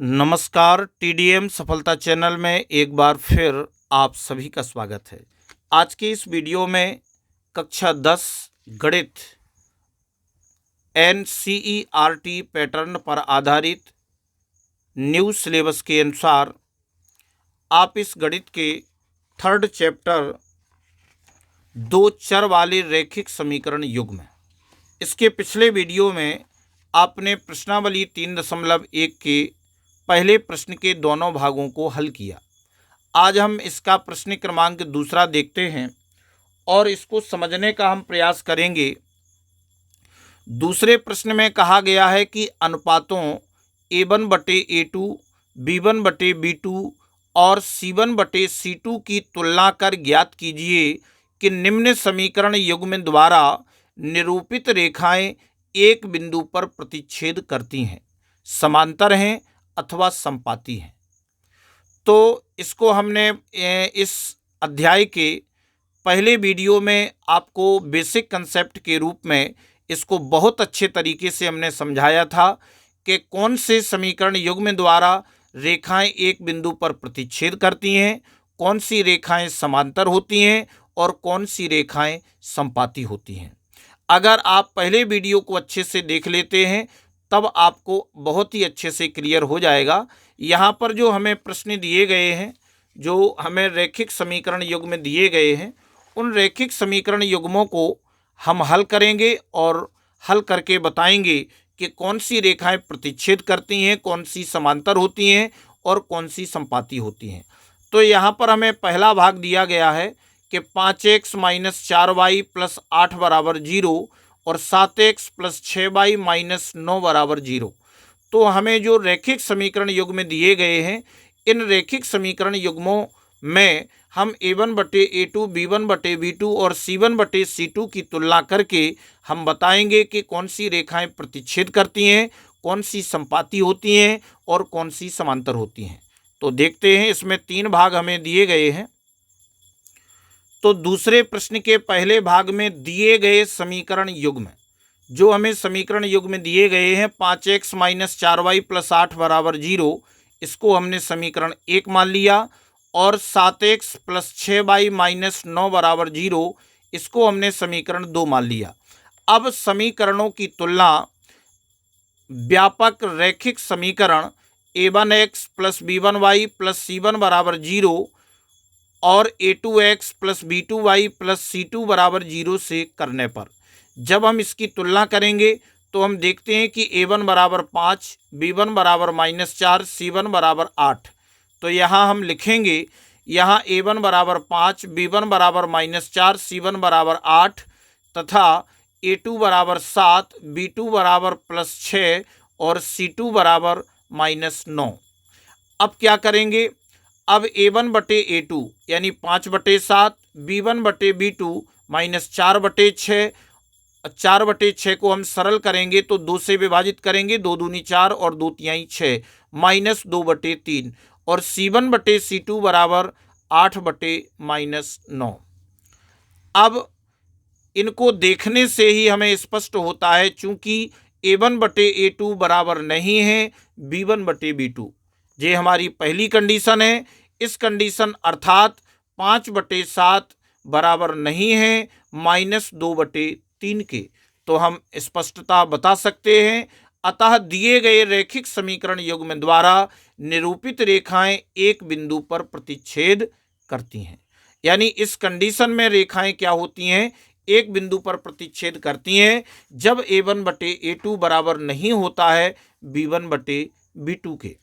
नमस्कार, टीडीएम सफलता चैनल में एक बार फिर आप सभी का स्वागत है। आज की इस वीडियो में कक्षा 10 गणित एनसीईआरटी पैटर्न पर आधारित न्यू सिलेबस के अनुसार आप इस गणित के थर्ड चैप्टर दो चर वाले रैखिक समीकरण युग्म, इसके पिछले वीडियो में आपने प्रश्नावली 3.1 के पहले प्रश्न के दोनों भागों को हल किया। आज हम इसका प्रश्न क्रमांक दूसरा देखते हैं और इसको समझने का हम प्रयास करेंगे। दूसरे प्रश्न में कहा गया है कि अनुपातों A1/A2, B1/B2 और C1/C2 की तुलना कर ज्ञात कीजिए कि निम्न समीकरण युग्म द्वारा निरूपित रेखाएं एक बिंदु पर प्रतिच्छेद करती हैं, समांतर हैं अथवा समपाती हैं। तो इसको हमने इस अध्याय के पहले वीडियो में आपको बेसिक कंसेप्ट के रूप में इसको बहुत अच्छे तरीके से हमने समझाया था कि कौन से समीकरण युग्म द्वारा रेखाएं एक बिंदु पर प्रतिच्छेद करती हैं, कौन सी रेखाएं समांतर होती हैं और कौन सी रेखाएं समपाती होती हैं। अगर आप पहले वीडियो को अच्छे से देख लेते हैं तब आपको बहुत ही अच्छे से क्लियर हो जाएगा। यहाँ पर जो हमें प्रश्न दिए गए हैं, जो हमें रैखिक समीकरण युग्म दिए गए हैं, उन रैखिक समीकरण युग्मों को हम हल करेंगे और हल करके बताएंगे कि कौन सी रेखाएं प्रतिच्छेद करती हैं, कौन सी समांतर होती हैं और कौन सी समपाती होती हैं। तो यहाँ पर हमें पहला भाग दिया गया है कि 5x - 4y + 8 = 0 और 7x + 6y - 9 = 0। तो हमें जो रैखिक समीकरण युग्म दिए गए हैं, इन रैखिक समीकरण युग्मों में हम A1/A2, B1/B2 और C1/C2 की तुलना करके हम बताएंगे कि कौन सी रेखाएं प्रतिच्छेद करती हैं, कौन सी समपाती होती हैं और कौन सी समांतर होती हैं। तो देखते हैं, इसमें 3 भाग हमें दिए गए हैं। तो दूसरे प्रश्न के पहले भाग में दिए गए समीकरण युग्म, जो हमें समीकरण युग्म दिए गए हैं 5x - 4y + 8 = 0, इसको हमने समीकरण 1 मान लिया और 7x + 6y - 9 = 0, इसको हमने समीकरण 2 मान लिया। अब समीकरणों की तुलना व्यापक रैखिक समीकरण A1x + B1y + C1 = 0 और A2x + B2y + C2 = 0 से करने पर जब हम इसकी तुलना करेंगे तो हम देखते हैं कि A1 = 5, B1 = -4, C1 = 8। तो यहाँ हम लिखेंगे, यहाँ A1 = 5, B1 = -4, C1 = 8 तथा A2 = 7, B2 = +6 और C2 = -9। अब क्या करेंगे, अब A1/A2 यानी 5/7, B1/B2 -4/6, 4/6 को हम सरल करेंगे तो 2 से विभाजित करेंगे, 2 दूनी 4 और 2 तिहाई 6, -2/3 और C1/C2 बराबर 8/-9। अब इनको देखने से ही हमें स्पष्ट होता है, चूंकि A1/A2 बराबर नहीं है B1/B2, ये हमारी पहली कंडीशन है। इस कंडीशन अर्थात 5/7 बराबर नहीं है -2/3 के, तो हम स्पष्टता बता सकते हैं। अतः दिए गए रैखिक समीकरण युग्म द्वारा निरूपित रेखाएं एक बिंदु पर प्रतिच्छेद करती हैं। यानी इस कंडीशन में रेखाएं क्या होती हैं, एक बिंदु पर प्रतिच्छेद करती हैं जब A1/A2 बराबर नहीं होता है B1/B2 के।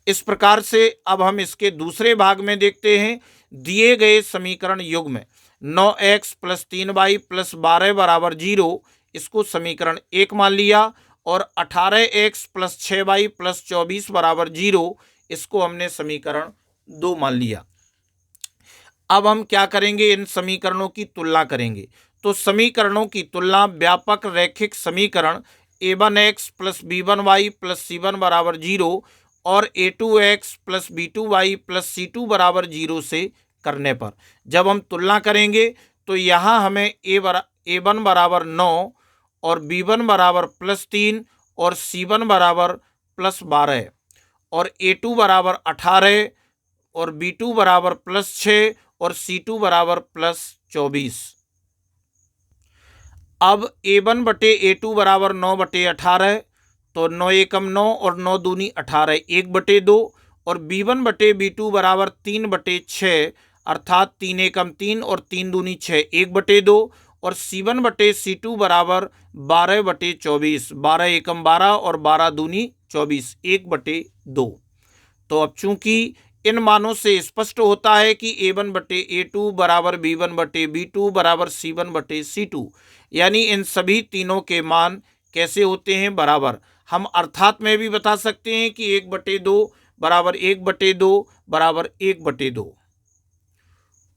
इस प्रकार से अब हम इसके दूसरे भाग में देखते हैं। दिए गए समीकरण युग्म 9x + 3y + 12 = 0, इसको समीकरण 1 मान लिया और 18x + 6y + 24 = 0, इसको हमने समीकरण 2 मान लिया। अब हम क्या करेंगे, इन समीकरणों की तुलना करेंगे। तो समीकरणों की तुलना व्यापक रैखिक समीकरण A1x + B1y + C1 = 0 और A2x + B2y + C2 = 0 से करने पर जब हम तुलना करेंगे तो यहाँ हमें A1 = 9 और B1 = +3 और C1 = +12 और A2 बराबर 18 और B2 बराबर +6 और C2 बराबर +24। अब A1 बटे A2 बराबर 9 बटे 18, तो 9 एकम 9 और 9 दूनी 18, 1 बटे 2, और B1 बटे B2 बराबर 3 बटे 6 अर्थात 3 एकम 3 और 3 दूनी 6, 1 बटे 2, और C1 बटे C2 बराबर 12 बटे 24, 12 एकम 12 और 12 दूनी 24, 1 बटे 2। तो अब चूंकि इन मानों से स्पष्ट होता है कि A1 बटे A2 बराबर B1 बटे B2 बराबर C1 बटे C2, यानी इन सभी तीनों के मान कैसे होते हैं, बराबर। हम अर्थात में भी बता सकते हैं कि 1 बटे 2 बराबर 1 बटे 2 बराबर 1 बटे 2।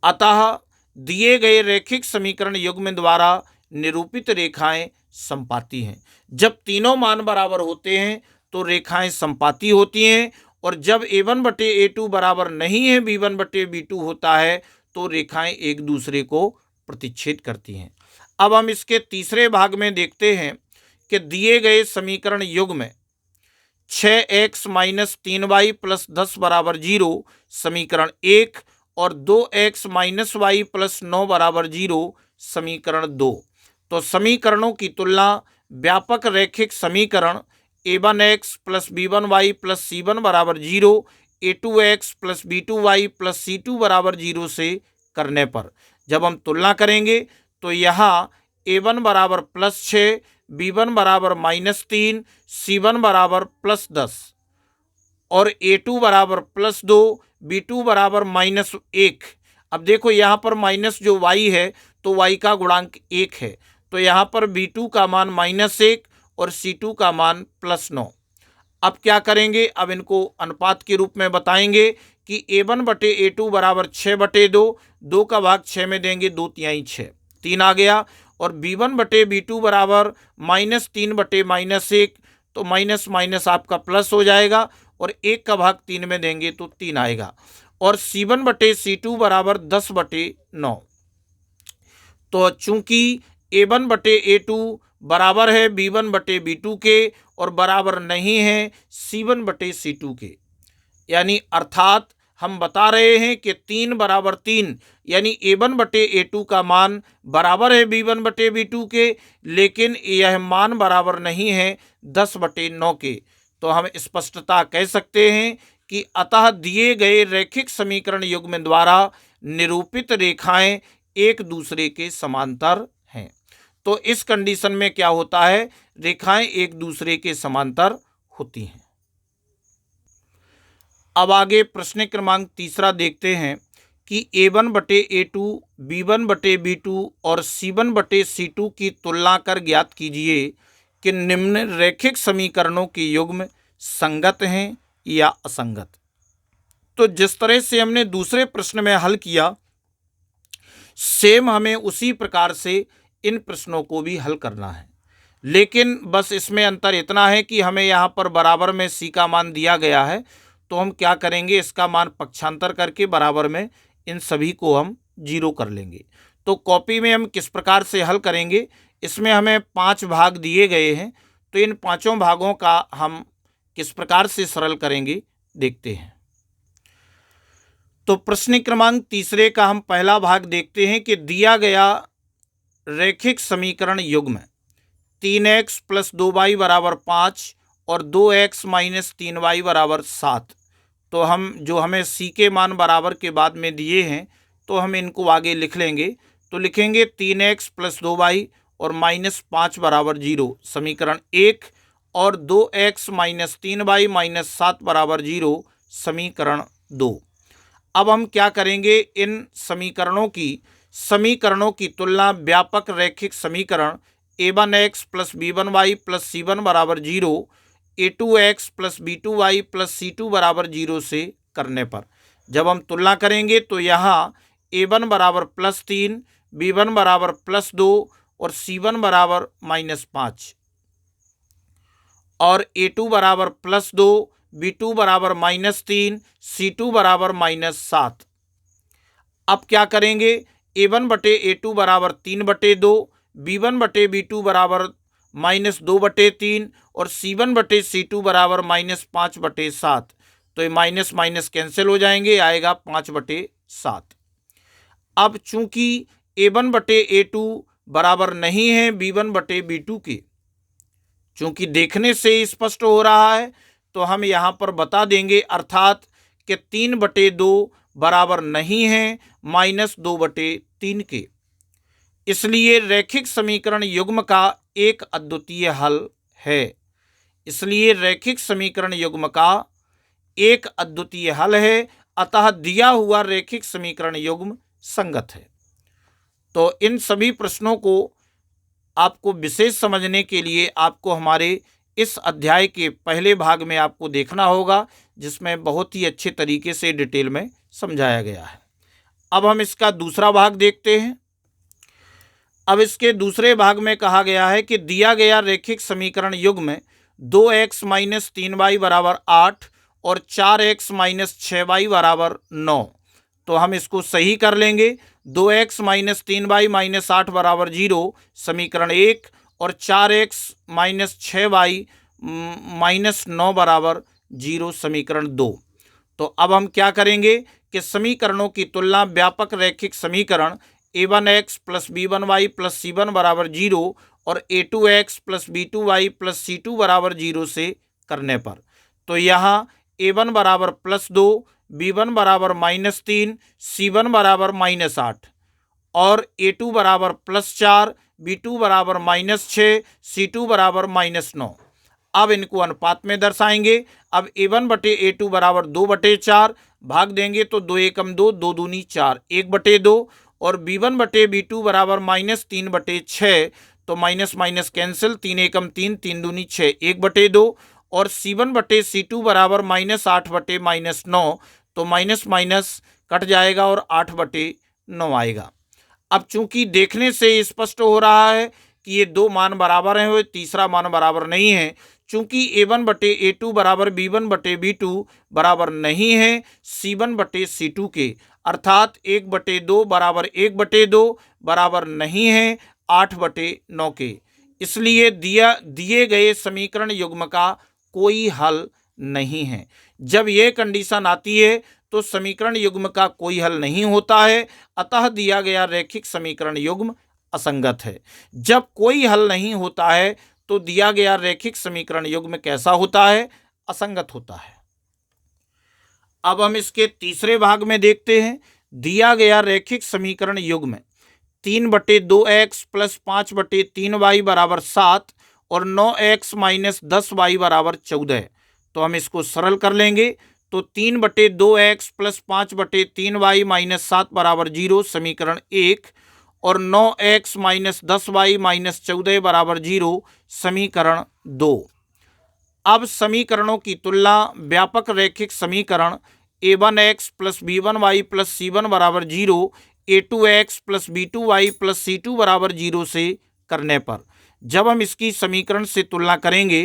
अतः दिए गए रैखिक समीकरण युग्म द्वारा निरूपित रेखाएं समपाती हैं। जब तीनों मान बराबर होते हैं तो रेखाएं समपाती होती हैं, और जब A1 बटे A2 बराबर नहीं है B1 बटे B2 होता है तो रेखाएं एक दूसरे को प्रतिच्छेद करती हैं। अब हम इसके तीसरे भाग में देखते हैं कि दिए गए समीकरण युग्म 6x माइनस 3y प्लस 10 बराबर 0 समीकरण 1 और 2x माइनस वाई प्लस 9 बराबर 0 समीकरण 2। तो समीकरणों की तुलना व्यापक रैखिक समीकरण A1x plus B1y plus C1 बराबर 0, A2x plus B2y plus C2 बराबर 0 से करने पर जब हम तुलना करेंगे तो यहाँ A1 बराबर +6, B1 बराबर -3, C1 बराबर +10 और A2 बराबर +2, B2 बराबर -1। अब देखो यहाँ पर माइनस जो y है तो y का गुणांक 1 है, तो यहाँ पर B2 का मान -1 और C2 का मान +9। अब क्या करेंगे, अब इनको अनुपात के रूप में बताएंगे कि A1 बटे A2 बराबर 6 बटे 2, 2 का भाग 6 में देंगे, 2 तिहाई 6, 3 आ गया। और B1 बटे B2 बराबर -3 बटे -1, तो माइनस माइनस आपका प्लस हो जाएगा, और 1 का भाग 3 में देंगे तो 3 आएगा। और C1 बटे C2 बराबर 10 बटे 9। तो चूंकि A1 बटे A2 बराबर है B1 बटे B2 के और बराबर नहीं है C1 बटे C2 के, यानी अर्थात हम बता रहे हैं कि 3 बराबर 3, यानी A1 बटे A2 का मान बराबर है B1 बटे B2 के, लेकिन यह मान बराबर नहीं है 10 बटे 9 के। तो हम स्पष्टता कह सकते हैं कि अतः दिए गए रैखिक समीकरण युग्म द्वारा निरूपित रेखाएं एक दूसरे के समांतर हैं। तो इस कंडीशन में क्या होता है, रेखाएं एक दूसरे के समांतर होती हैं। अब आगे प्रश्न क्रमांक तीसरा देखते हैं कि A1 बटे A2, B1 बटे B2 और C1 बटे C2 की तुलना कर ज्ञात कीजिए कि निम्न रैखिक समीकरणों के युग्म संगत हैं या असंगत। तो जिस तरह से हमने दूसरे प्रश्न में हल किया, सेम हमें उसी प्रकार से इन प्रश्नों को भी हल करना है, लेकिन बस इसमें अंतर इतना है कि हमें यहाँ पर बराबर में C का मान दिया गया है, तो हम क्या करेंगे, इसका मान पक्षांतर करके बराबर में इन सभी को हम 0 कर लेंगे। तो कॉपी में हम किस प्रकार से हल करेंगे, इसमें हमें 5 भाग दिए गए हैं, तो इन 5 भागों का हम किस प्रकार से सरल करेंगे देखते हैं। तो प्रश्न क्रमांक तीसरे का हम पहला भाग देखते हैं कि दिया गया रैखिक समीकरण युग्म 3x प्लस 2y बराबर 5 और 2x माइनस 3y बराबर 7। तो हम जो हमें C के मान बराबर के बाद में दिए हैं तो हम इनको आगे लिख लेंगे। तो लिखेंगे 3x प्लस 2y और -5 बराबर 0 समीकरण 1, और 2x माइनस 3y माइनस 7 बराबर 0 समीकरण 2। अब हम क्या करेंगे, इन समीकरणों की तुलना व्यापक रैखिक समीकरण A1x plus B1y plus C1 बराबर 0, A2x plus B2y plus C2 बराबर 0 से करने पर जब हम तुलना करेंगे तो यहाँ A1 बराबर +3, B1 बराबर +2 और C1 बराबर -5 और A2 बराबर +2, B2 बराबर -3, C2 बराबर -7। अब क्या करेंगे, A1 बटे A2 बराबर 3 बटे 2, B1 बटे B2 बराबर -2 बटे 3 और C1 बटे C2 बराबर -5 बटे 7। तो ये माइनस माइनस कैंसिल हो जाएंगे, आएगा 5/7। अब चूंकि A1/A2 बराबर नहीं है B1/B2 के, चूंकि देखने से स्पष्ट हो रहा है तो हम यहाँ पर बता देंगे, अर्थात कि 3/2 बराबर नहीं है -2/3 के। इसलिए रैखिक समीकरण युग्म का एक अद्वितीय हल है। इसलिए रैखिक समीकरण युग्म का एक अद्वितीय हल है, अतः दिया हुआ रैखिक समीकरण युग्म संगत है। तो इन सभी प्रश्नों को आपको विशेष समझने के लिए आपको हमारे इस अध्याय के पहले भाग में आपको देखना होगा, जिसमें बहुत ही अच्छे तरीके से डिटेल में समझाया गया है। अब हम इसका दूसरा भाग देखते हैं। अब इसके दूसरे भाग में कहा गया है कि दिया गया रैखिक समीकरण युग्म 2x - 3y = 8 और 4x - 6y = 9। तो हम इसको सही कर लेंगे। 2x - 3y - 8 = 0 समीकरण 1 और 4x - 6y - 9 = 0 समीकरण 2। तो अब हम क्या करेंगे कि समीकरणों की तुलना व्यापक रैखिक समीकरण a1x + b1y + c1 = 0 और a2x + b2y + c2 = 0 से करने पर, तो यहाँ a1 = +2, b1 = -3, c1 = -8 और a2 = +4, b2 = -6, c2 = -9। अब इनको अनुपात में दर्शाएंगे। अब a1/a2 = 2/4, भाग देंगे तो 2 एकम 2, 2 दूनी 4, 1/2 और b1/b2 = -3/6, तो माइनस माइनस कैंसिल, 3 एकम 3, 3 दूनी 6, 1/2 और c1/c2 = -8/-9, तो माइनस माइनस कट जाएगा और 8/9 आएगा। अब चूंकि देखने से स्पष्ट हो रहा है कि ये दो मान बराबर हैं और तीसरा मान बराबर नहीं है, चूंकि a1/a2 बराबर b1/b2 बराबर नहीं है c1/c2 के, अर्थात 1/2 बराबर 1/2 बराबर नहीं है 8/9 के। इसलिए दिए गए समीकरण युग्म का कोई हल नहीं है। जब यह कंडीशन आती है तो समीकरण युग्म का कोई हल नहीं होता है, अतः दिया गया रैखिक समीकरण युग्म असंगत है। जब कोई हल नहीं होता है तो दिया गया रैखिक समीकरण युग्म कैसा होता है? असंगत होता है। अब हम इसके तीसरे भाग में देखते हैं। दिया गया रैखिक समीकरण युग्म 3/2x + 5/3y = 7 और 9x - 10y = 14। तो हम इसको सरल कर लेंगे, तो 3/2x + 5/3y - 7 = 0 समीकरण 1 और 9x - 10y - 14 = 0 समीकरण 2। अब समीकरणों की तुलना व्यापक रैखिक समीकरण a1x + b1y + c1 = 0, a2x + b2y + c2 = 0 से करने पर, जब हम इसकी समीकरण से तुलना करेंगे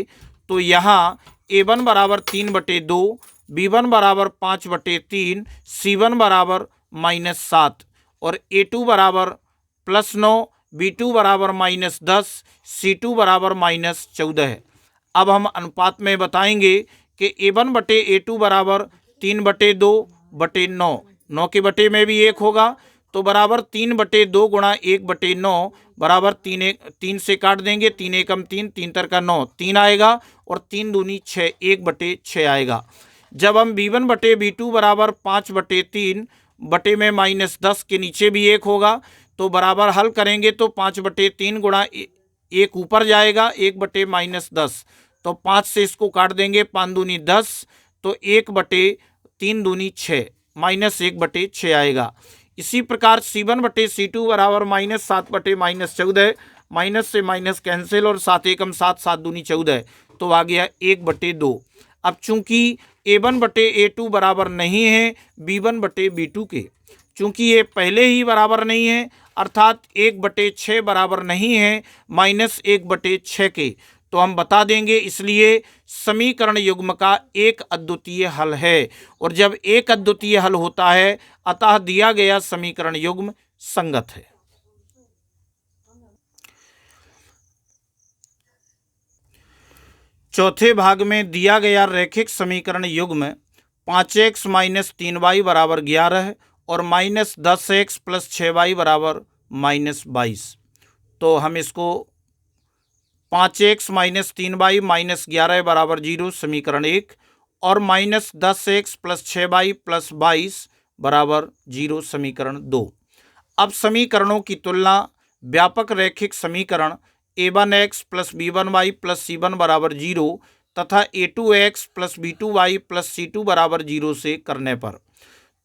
तो यहाँ a1 = 3/2, b1 = 5/3, c1 = -7 और a2 = +9, b2 = -10, c2 = -14। अब हम अनुपात में बताएंगे कि a1/a2 = 3/2/9, 9 के बटे में भी 1 होगा, तो बराबर 3/2 गुणा 1/9 बराबर 3 से काट देंगे, 3 एकम 3, 3 तरका 9, 3 आएगा और 3 दूनी 6, 1/6 आएगा। जब हम b1/b2 बराबर 5/3 बटे में -10 के नीचे भी 1 होगा, तो बराबर हल करेंगे तो 5/3 गुणा 1 ऊपर जाएगा, 1/-10, तो 5 से इसको काट देंगे, 5 दूनी 10, तो 1/3 दूनी 6, -1/6 आएगा। इसी प्रकार c1/c2 बराबर -7/-14, माइनस से माइनस कैंसिल और 7 एकम 7, 7 दूनी 14, तो आ गया 1/2। अब चूंकि a1/a2 बराबर नहीं है b1/b2 के, चूंकि ये पहले ही बराबर नहीं है, अर्थात 1/6 बराबर नहीं है -1/6 के, तो हम बता देंगे, इसलिए समीकरण युग्म का एक अद्वितीय हल है। और जब एक अद्वितीय हल होता है, अतः दिया गया समीकरण युग्म संगत है। चौथे भाग में दिया गया रैखिक समीकरण युग्म 5x माइनस 3y बराबर 11 है और माइनस 10x प्लस 6y बराबर माइनस 22। तो हम इसको 5x माइनस 3y माइनस 11 बराबर 0 समीकरण 1 और minus 10x plus 6y plus 22 बराबर 0 समीकरण 2। अब समीकरणों की तुलना व्यापक रैखिक समीकरण a1x plus b1y plus c1 बराबर 0 तथा a2x plus b2y plus c2 बराबर 0 से करने पर,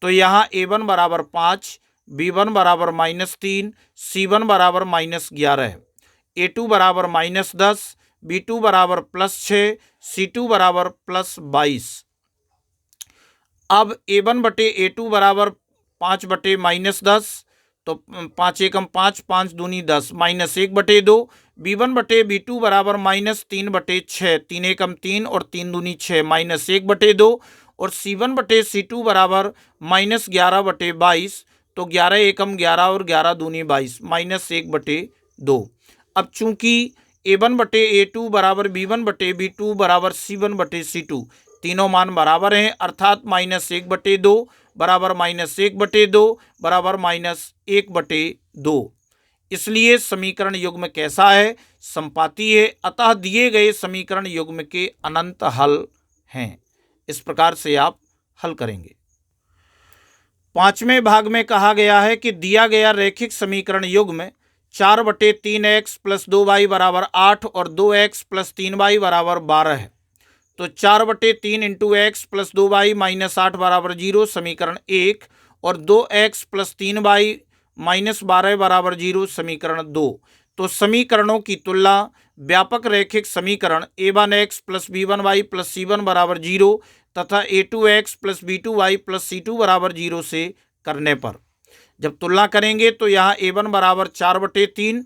तो यहाँ a1 बराबर 5, b1 बराबर माइनस 3, c1 बराबर माइनस 11 है, a2 बराबर माइनस 10, b2 बराबर प्लस 6, c2 बराबर प्लस 22। अब a1 बटे a2 बराबर 5 बटे माइनस 10, तो 5 एकम 5, 5 दूनी 10, माइनस 1 बटे 2, b1 बटे b2 बराबर माइनस 3 बटे 6, 3 एकम 3 और 3 दूनी 6, माइनस 1 बटे 2 और c1 बटे c2 बराबर माइनस 11 बटे 22, तो 11 एकम 11 और 11 दूनी 22, माइनस 1 बटे 2। अब चूंकि a1 बटे a2 बराबर b1 बटे b2 बराबर c1 बटे c2 तीनों मान बराबर हैं, अर्थात माइनस 1 बटे 2 बराबर माइनस 1 बटे 2 बराबर माइनस 1 बटे 2। इसलिए समीकरण युग्म कैसा है? संपाती है, अतः दिए गए समीकरण युग्म के अनंत हल हैं। इस प्रकार से आप हल करेंगे। पांचवें भाग में कहा गया है कि दिया गया रैखिक समीकरण युग्म 4 बटे 3x प्लस 2y बराबर 8 और 2x प्लस 3y बराबर 12 है। तो 4 बटे 3 into x plus 2y minus 8 बराबर 0 समीकरण 1 और 2x प्लस 3y माइनस 12 बराबर 0 समीकरण 2। तो समीकरणों की तुलना व्यापक रैखिक समीकरण a1x plus b1y plus c1 बराबर 0 तथा a2x plus b2y plus c2 बराबर 0 से करने पर, जब तुलना करेंगे तो यहाँ a1 बराबर 4 बटे 3,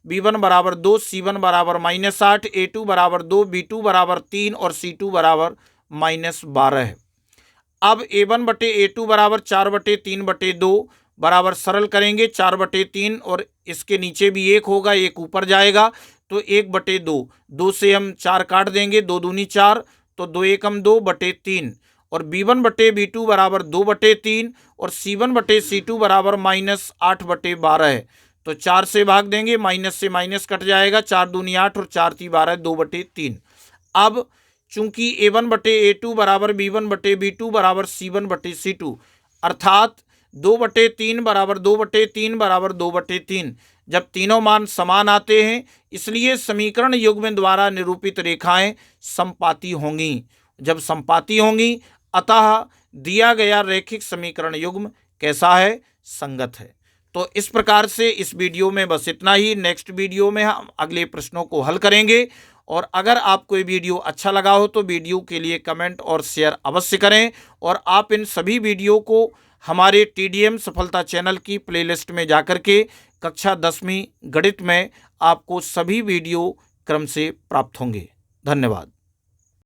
b1 बराबर 2, c1 बराबर माइनस 8, a2 बराबर 2, b2 बराबर 3 और c2 बराबर माइनस 12 है। अब a1 बटे a2 बराबर 4 बटे 3 बटे 2 बराबर सरल करेंगे 4 बटे 3 और इसके नीचे भी 1 होगा, 1 ऊपर जाएगा तो 1 बटे 2, 2 से हम 4 काट देंगे, 2 दूनी 4, तो 2 एकम 2 बटे 3 और b1 बटे b2 बराबर 2 बटे 3 और c1 बटे c2 बराबर माइनस 8 बटे 12 है। तो 4 से भाग देंगे, माइनस से माइनस कट जाएगा, 4 दूनी 8 और 4 ती 12, 2 बटे 3। अब चूंकि a1 बटे a2 बराबर b1 बटे b2 बराबर c1 बटे c2, अर्थात 2 बटे 3 बराबर 2 बटे 3 बराबर 2 बटे 3, जब तीनों मान समान आते हैं इसलिए समीकरण युग्म द्वारा निरूपित रेखाएं संपाती होंगी। जब संपाती होंगी अतः दिया गया रैखिक समीकरण युग्म कैसा है? संगत है। तो इस प्रकार से इस वीडियो में बस इतना ही। नेक्स्ट वीडियो में हम अगले प्रश्नों को हल करेंगे। और अगर आपको ये वीडियो अच्छा लगा हो तो वीडियो के लिए कमेंट और शेयर अवश्य करें। और आप इन सभी वीडियो को हमारे TDM सफलता चैनल की प्लेलिस्ट में जाकर के कक्षा 10वीं गणित में आपको सभी वीडियो क्रम से प्राप्त होंगे। धन्यवाद।